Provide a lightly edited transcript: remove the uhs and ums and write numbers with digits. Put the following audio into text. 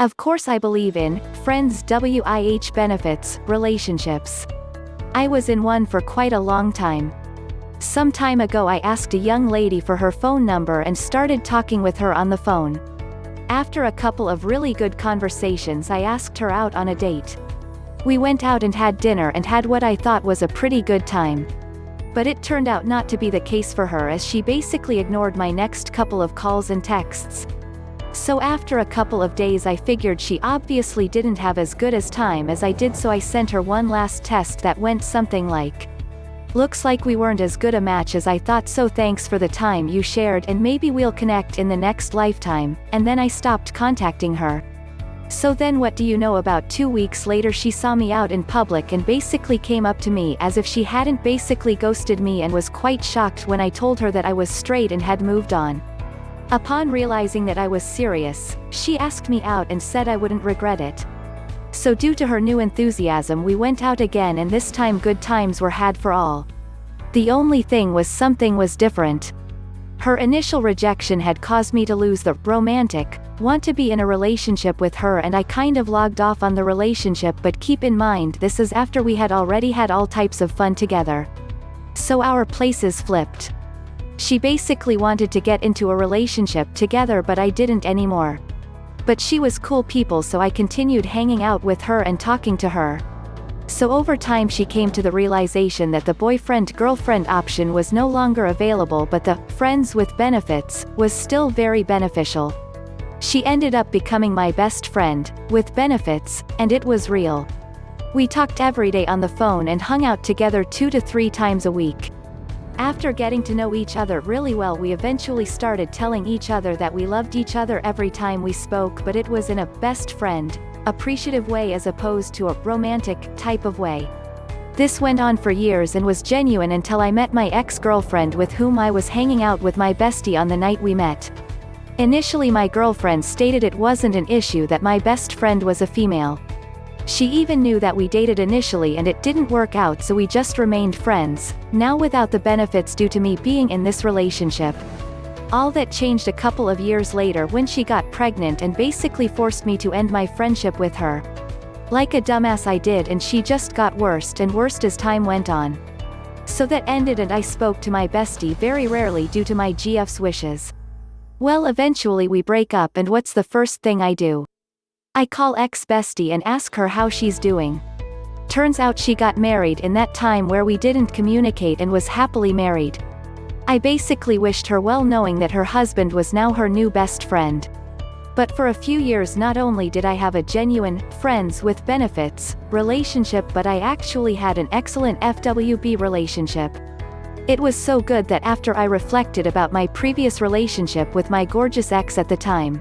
Of course I believe in friends with benefits, relationships. I was in one for quite a long time. Some time ago I asked a young lady for her phone number and started talking with her on the phone. After a couple of really good conversations I asked her out on a date. We went out and had dinner and had what I thought was a pretty good time. But it turned out not to be the case for her, as she basically ignored my next couple of calls and texts. So after a couple of days I figured she obviously didn't have as good as time as I did, so I sent her one last test that went something like, "Looks like we weren't as good a match as I thought, so thanks for the time you shared and maybe we'll connect in the next lifetime," and then I stopped contacting her. So then what do you know, about 2 weeks later she saw me out in public and basically came up to me as if she hadn't basically ghosted me, and was quite shocked when I told her that I was straight and had moved on. Upon realizing that I was serious, she asked me out and said I wouldn't regret it. So due to her new enthusiasm we went out again, and this time good times were had for all. The only thing was, something was different. Her initial rejection had caused me to lose the romantic want to be in a relationship with her, and I kind of logged off on the relationship, but keep in mind this is after we had already had all types of fun together. So our places flipped. She basically wanted to get into a relationship together, but I didn't anymore. But she was cool people, so I continued hanging out with her and talking to her. So over time she came to the realization that the boyfriend-girlfriend option was no longer available, but the friends with benefits was still very beneficial. She ended up becoming my best friend, with benefits, and it was real. We talked every day on the phone and hung out together 2 to 3 times a week. After getting to know each other really well, we eventually started telling each other that we loved each other every time we spoke, but it was in a best friend, appreciative way as opposed to a romantic type of way. This went on for years and was genuine until I met my ex-girlfriend, with whom I was hanging out with my bestie on the night we met. Initially my girlfriend stated it wasn't an issue that my best friend was a female. She even knew that we dated initially and it didn't work out, so we just remained friends, now without the benefits due to me being in this relationship. All that changed a couple of years later when she got pregnant and basically forced me to end my friendship with her. Like a dumbass I did, and she just got worse and worse as time went on. So that ended, and I spoke to my bestie very rarely due to my GF's wishes. Well, eventually we break up, and what's the first thing I do? I call ex-bestie and ask her how she's doing. Turns out she got married in that time where we didn't communicate and was happily married. I basically wished her well, knowing that her husband was now her new best friend. But for a few years not only did I have a genuine, friends with benefits, relationship, but I actually had an excellent FWB relationship. It was so good that after I reflected about my previous relationship with my gorgeous ex at the time,